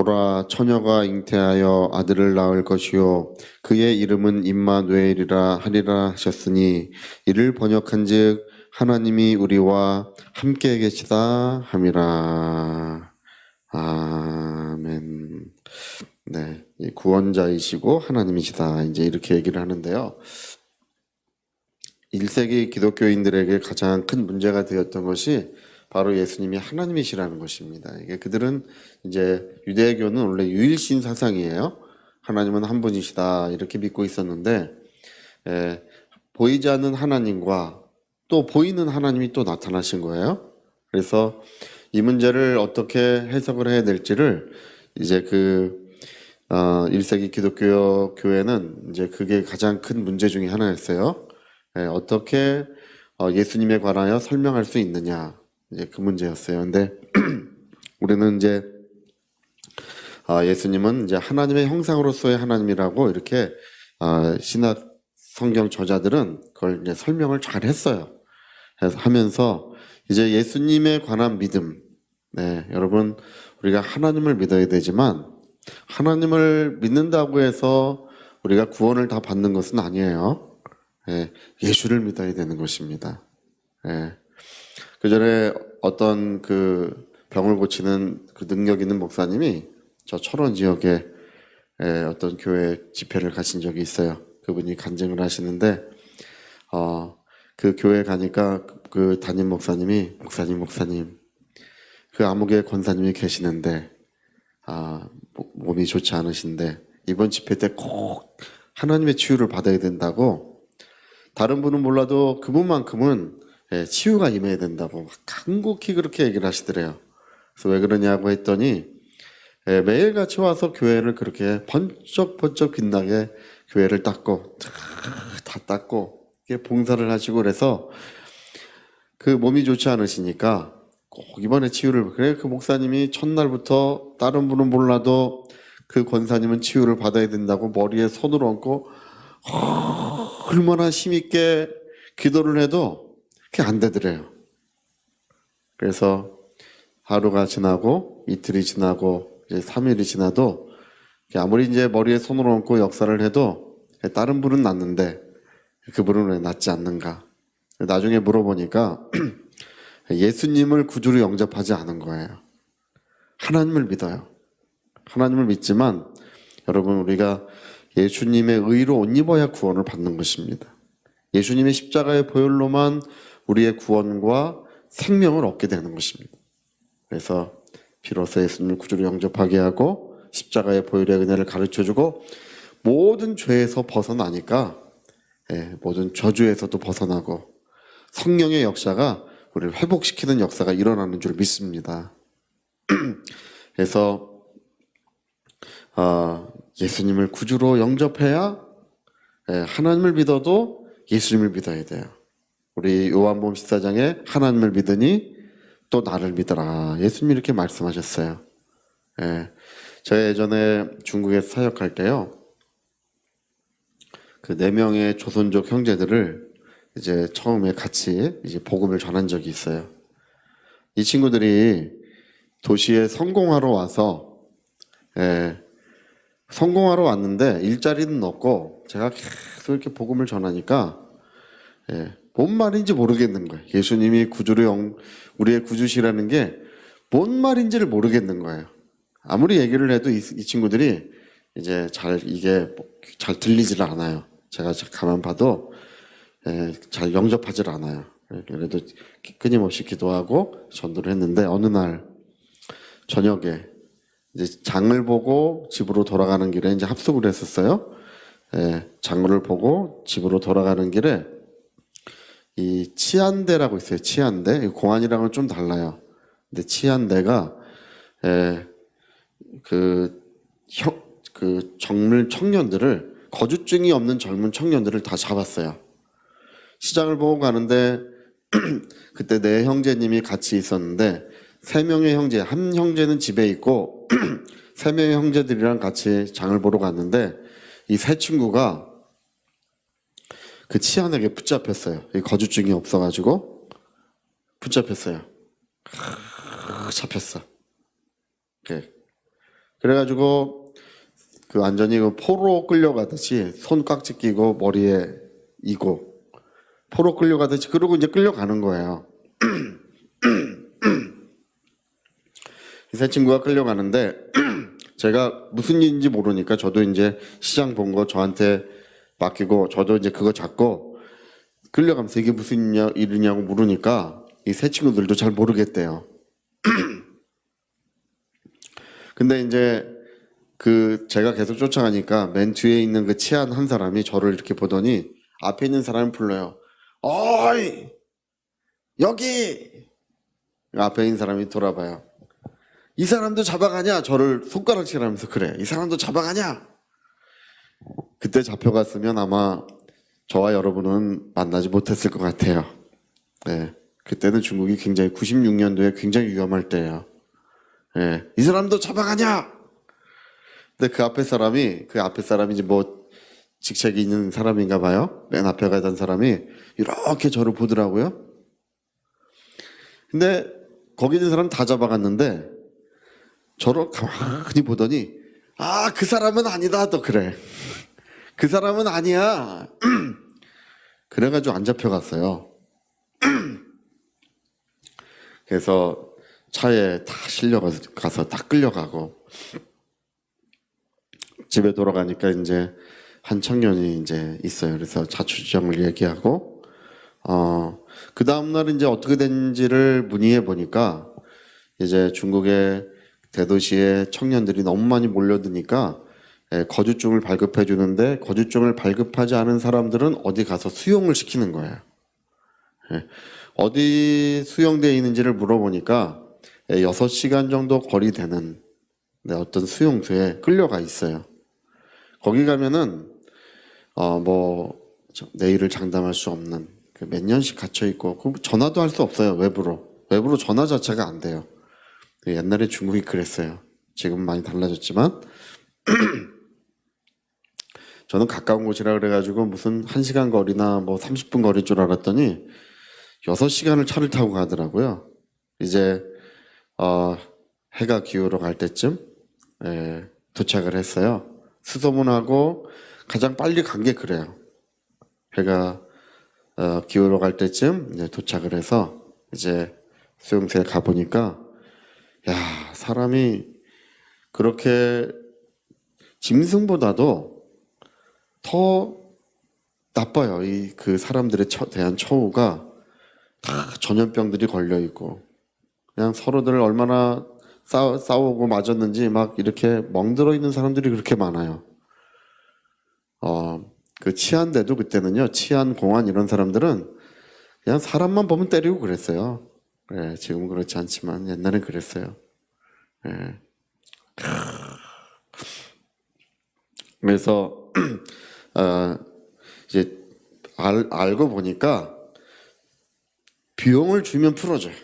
보라, 처녀가 잉태하여 아들을 낳을 것이요 그의 이름은 임마누엘이라 하리라 하셨으니 이를 번역한즉 하나님이 우리와 함께 계시다 함이라. 아멘. 네, 이 구원자이시고 하나님이시다, 이제 이렇게 얘기를 하는데요. 1세기 기독교인들에게 가장 큰 문제가 되었던 것이 바로 예수님이 하나님이시라는 것입니다. 이게 그들은 이제 유대교는 원래 유일신 사상이에요. 하나님은 한 분이시다 이렇게 믿고 있었는데, 보이지 않는 하나님과 또 보이는 하나님이 또 나타나신 거예요. 그래서 이 문제를 어떻게 해석을 해야 될지를 이제 1세기 기독교 교회는 이제 그게 가장 큰 문제 중에 하나였어요. 어떻게 예수님에 관하여 설명할 수 있느냐, 이제 그 문제였어요. 근데 우리는 이제 예수님은 이제 하나님의 형상으로서의 하나님이라고 이렇게 신약 성경 저자들은 그걸 이제 설명을 잘 했어요. 그래서 하면서 이제 예수님에 관한 믿음, 네, 여러분 우리가 하나님을 믿어야 되지만 하나님을 믿는다고 해서 우리가 구원을 다 받는 것은 아니에요. 예수를 믿어야 되는 것입니다. 그 전에 어떤 그 병을 고치는 그 능력 있는 목사님이 저 철원 지역에 어떤 교회 집회를 가신 적이 있어요. 그분이 간증을 하시는데 그 교회 가니까 그 담임 목사님이 목사님 그 암흑의 권사님이 계시는데 몸이 좋지 않으신데 이번 집회 때 꼭 하나님의 치유를 받아야 된다고, 다른 분은 몰라도 그분만큼은 치유가 임해야 된다고 간곡히 그렇게 얘기를 하시더래요. 그래서 왜 그러냐고 했더니 매일같이 와서 교회를 그렇게 번쩍번쩍 빛나게 교회를 닦고 다 닦고 봉사를 하시고 그래서 그 몸이 좋지 않으시니까 꼭 이번에 치유를, 그래 그 목사님이 첫날부터 다른 분은 몰라도 그 권사님은 치유를 받아야 된다고 머리에 손을 얹고 얼마나 힘있게 기도를 해도 그게 안 되더래요. 그래서 하루가 지나고 이틀이 지나고 이제 3일이 지나도 아무리 이제 머리에 손을 얹고 역사를 해도 다른 분은 낫는데 그분은 왜 낫지 않는가. 나중에 물어보니까 예수님을 구주로 영접하지 않은 거예요. 하나님을 믿어요. 하나님을 믿지만 여러분 우리가 예수님의 의로 옷 입어야 구원을 받는 것입니다. 예수님의 십자가의 보혈로만 우리의 구원과 생명을 얻게 되는 것입니다. 그래서 비로소 예수님을 구주로 영접하게 하고 십자가의 보혈의 은혜를 가르쳐주고 모든 죄에서 벗어나니까 모든 저주에서도 벗어나고 성령의 역사가 우리를 회복시키는 역사가 일어나는 줄 믿습니다. 그래서 예수님을 구주로 영접해야 하나님을 믿어도 예수님을 믿어야 돼요. 우리 요한복음 14장에 하나님을 믿으니 또 나를 믿어라, 예수님이 이렇게 말씀하셨어요. 제가 예전에 중국에서 사역할 때요, 그 4명의 조선족 형제들을 이제 처음에 같이 이제 복음을 전한 적이 있어요. 이 친구들이 도시에 성공하러 와서 성공하러 왔는데 일자리는 없고 제가 계속 이렇게 복음을 전하니까 뭔 말인지 모르겠는 거예요. 예수님이 우리의 구주시라는 게 뭔 말인지를 모르겠는 거예요. 아무리 얘기를 해도 이 친구들이 이제 이게 잘 들리질 않아요. 제가 가만 봐도 잘 영접하질 않아요. 그래도 끊임없이 기도하고 전도를 했는데 어느 날 저녁에 이제 장을 보고 집으로 돌아가는 길에 이제 합숙을 했었어요. 장을 보고 집으로 돌아가는 길에 이 치안대라고 있어요. 치안대. 공안이랑은 좀 달라요. 근데 치안대가 그 젊은 청년들을, 거주증이 없는 젊은 청년들을 다 잡았어요. 시장을 보고 가는데 그때 4형제님이 같이 있었는데 3명의 형제, 한 형제는 집에 있고 3명의 형제들이랑 같이 장을 보러 갔는데 이 3친구가 그 치안에게 붙잡혔어요. 거주증이 없어가지고 붙잡혔어요. 잡혔어. 그래가지고 그 완전히 그 포로 끌려가듯이 손 깍지 끼고 머리에 이고 포로 끌려가듯이 그러고 이제 끌려가는 거예요. 이 세 친구가 끌려가는데 제가 무슨 일인지 모르니까 저도 이제 시장 본 거 저한테 맡기고 저도 이제 그거 잡고 끌려가면서 이게 무슨 일이냐고 물으니까 이 세 친구들도 잘 모르겠대요. 근데 이제 그 제가 계속 쫓아가니까 맨 뒤에 있는 그 치안 한 사람이 저를 이렇게 보더니 앞에 있는 사람을 불러요. 어이 여기! 앞에 있는 사람이 돌아봐요. 이 사람도 잡아가냐? 저를 손가락질하면서 그래. 이 사람도 잡아가냐? 그때 잡혀갔으면 아마 저와 여러분은 만나지 못했을 것 같아요. 네. 그때는 중국이 굉장히 96년도에 굉장히 위험할 때예요. 네. 이 사람도 잡아가냐? 근데 그 앞에 사람이 이제 뭐 직책이 있는 사람인가 봐요. 맨 앞에 가던 사람이 이렇게 저를 보더라고요. 근데 거기 있는 사람 다 잡아갔는데 저를 가만히 보더니 아, 그 사람은 아니다 또 그래. 그 사람은 아니야. 그래가지고 안 잡혀갔어요. 그래서 차에 다 실려가서 다 끌려가고 집에 돌아가니까 이제 한 청년이 이제 있어요. 그래서 자초지종을 얘기하고 그 다음날 이제 어떻게 된지를 문의해 보니까 이제 중국의 대도시에 청년들이 너무 많이 몰려드니까 거주증을 발급해 주는데 거주증을 발급하지 않은 사람들은 어디 가서 수용을 시키는 거예요. 어디 수용되어 있는지를 물어보니까 6시간 정도 거리 되는 어떤 수용소에 끌려가 있어요. 거기 가면은 뭐 내일을 장담할 수 없는 몇 년씩 갇혀 있고 전화도 할 수 없어요. 외부로 전화 자체가 안 돼요. 옛날에 중국이 그랬어요. 지금 많이 달라졌지만 저는 가까운 곳이라 그래가지고 무슨 1시간 거리나 뭐 30분 거리일 줄 알았더니 6시간을 차를 타고 가더라고요. 이제 해가 기울어 갈 때쯤 도착을 했어요. 수소문하고 가장 빨리 간 게 그래요. 해가 기울어 갈 때쯤 이제 도착을 해서 이제 수용소에 가보니까 야, 사람이 그렇게 짐승보다도 더 나빠요. 그 사람들에 대한 처우가 다 전염병들이 걸려 있고 그냥 서로들 얼마나 싸우고 맞았는지 막 이렇게 멍들어 있는 사람들이 그렇게 많아요. 그 치안대도 그때는요, 치안 공안 이런 사람들은 그냥 사람만 보면 때리고 그랬어요. 네, 지금은 그렇지 않지만 옛날엔 그랬어요. 네. 그래서 이제 알고 보니까 비용을 주면 풀어줘요.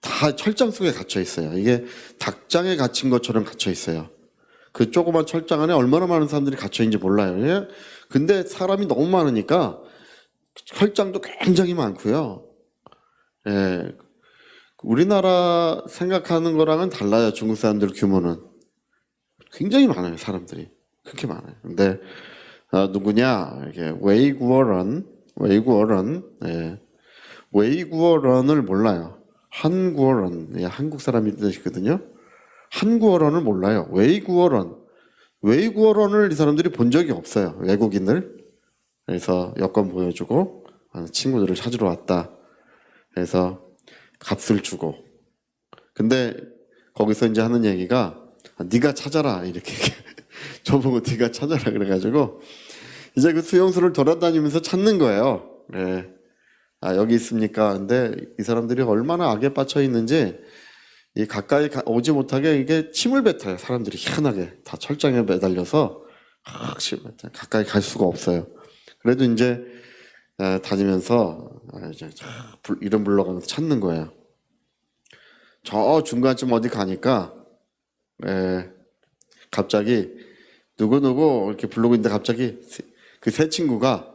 다 철장 속에 갇혀 있어요. 이게 닭장에 갇힌 것처럼 갇혀 있어요. 그 조그만 철장 안에 얼마나 많은 사람들이 갇혀 있는지 몰라요. 근데 사람이 너무 많으니까 철장도 굉장히 많고요. 예. 우리나라 생각하는 거랑은 달라요. 중국 사람들 규모는. 굉장히 많아요. 사람들이. 그렇게 많아요. 근데 누구냐? 이게 웨이구어런. 예. 웨이구어런을 몰라요. 한구어런. 예, 한국 사람이 뜻이거든요. 한구어런을 몰라요. 웨이구어런을 이 사람들이 본 적이 없어요. 외국인을. 그래서 여권 보여주고 친구들을 찾으러 왔다. 그래서 값을 주고. 근데 거기서 이제 하는 얘기가 네가 찾아라 이렇게 저보고 네가 찾아라 그래가지고 이제 그 수용소를 돌아다니면서 찾는 거예요. 네. 아 여기 있습니까? 근데 이 사람들이 얼마나 악에 빠져 있는지 이 가까이 오지 못하게 이게 침을 뱉어요. 사람들이 희한하게 다 철장에 매달려서 가까이 갈 수가 없어요. 그래도 이제 다니면서 이제 이름 불러가면서 찾는 거예요. 저 중간쯤 어디 가니까 갑자기 누구누구 이렇게 부르고 있는데 갑자기 그 세 친구가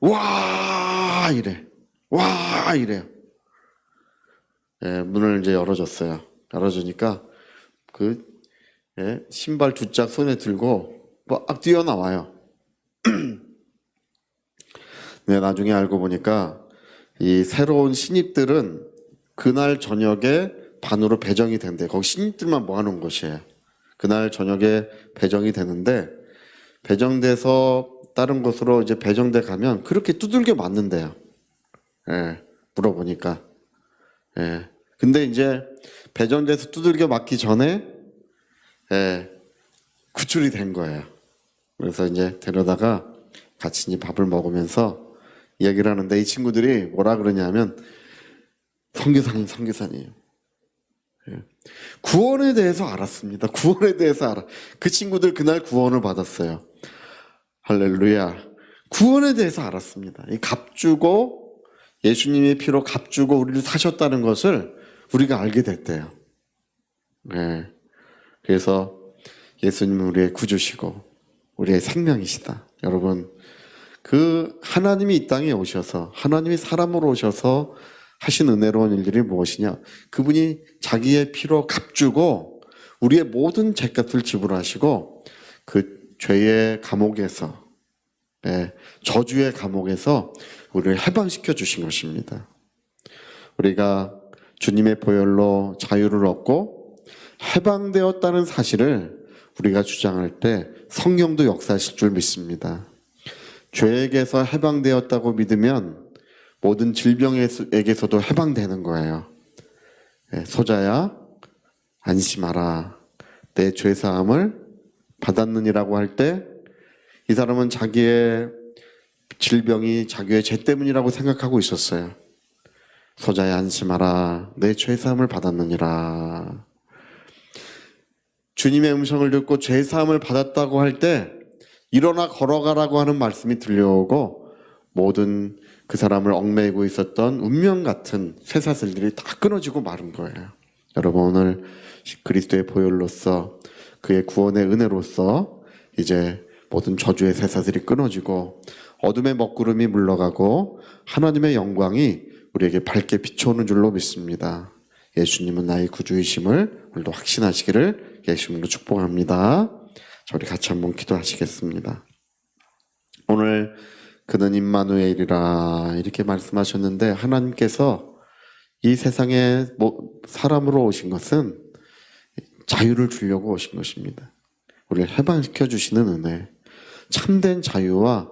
와 이래요. 문을 이제 열어줬어요. 열어주니까 그 예, 신발 두 짝 손에 들고 막 뛰어나와요. 네, 나중에 알고 보니까 이 새로운 신입들은 그날 저녁에 반으로 배정이 된대. 거기 신입들만 모아놓은 곳이에요. 그날 저녁에 배정이 되는데 배정돼서 다른 곳으로 이제 배정돼 가면 그렇게 두들겨 맞는데요. 예, 물어보니까. 예. 근데 이제 배정돼서 두들겨 맞기 전에 예, 구출이 된 거예요. 그래서 이제 데려다가 같이 이제 밥을 먹으면서 이야기를 하는데 이 친구들이 뭐라 그러냐면 선교사님이에요. 예. 구원에 대해서 알았습니다. 구원에 대해서 알아. 그 친구들 그날 구원을 받았어요. 할렐루야. 구원에 대해서 알았습니다. 이 값주고 예수님의 피로 값주고 우리를 사셨다는 것을 우리가 알게 됐대요. 네. 그래서 예수님은 우리의 구주시고 우리의 생명이시다. 여러분, 그 하나님이 이 땅에 오셔서 하나님이 사람으로 오셔서 하신 은혜로운 일들이 무엇이냐? 그분이 자기의 피로 값주고 우리의 모든 죄값을 지불하시고 그 죄의 감옥에서 저주의 감옥에서 우리를 해방시켜 주신 것입니다. 우리가 주님의 보혈로 자유를 얻고 해방되었다는 사실을 우리가 주장할 때 성령도 역사하실 줄 믿습니다. 죄에게서 해방되었다고 믿으면 모든 질병에게서도 해방되는 거예요. 소자야 안심하라. 내 죄사함을 받았느니라고 할 때 이 사람은 자기의 질병이 자기의 죄 때문이라고 생각하고 있었어요. 소자야 안심하라. 내 죄사함을 받았느니라. 주님의 음성을 듣고 죄사함을 받았다고 할 때 일어나 걸어가라고 하는 말씀이 들려오고 모든 그 사람을 얽매이고 있었던 운명 같은 쇠사슬들이 다 끊어지고 마른 거예요. 여러분, 오늘 그리스도의 보혈로서 그의 구원의 은혜로서 이제 모든 저주의 쇠사슬이 끊어지고 어둠의 먹구름이 물러가고 하나님의 영광이 우리에게 밝게 비춰오는 줄로 믿습니다. 예수님은 나의 구주이심을 오늘도 확신하시기를 예수님으로 축복합니다. 자, 우리 같이 한번 기도하시겠습니다. 오늘 그는 임마누엘이라 이렇게 말씀하셨는데 하나님께서 이 세상에 사람으로 오신 것은 자유를 주려고 오신 것입니다. 우리를 해방시켜 주시는 은혜, 참된 자유와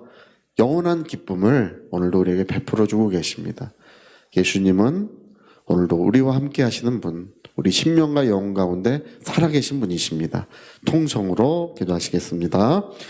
영원한 기쁨을 오늘도 우리에게 베풀어 주고 계십니다. 예수님은 오늘도 우리와 함께 하시는 분, 우리 심령과 영혼 가운데 살아계신 분이십니다. 통성으로 기도하시겠습니다.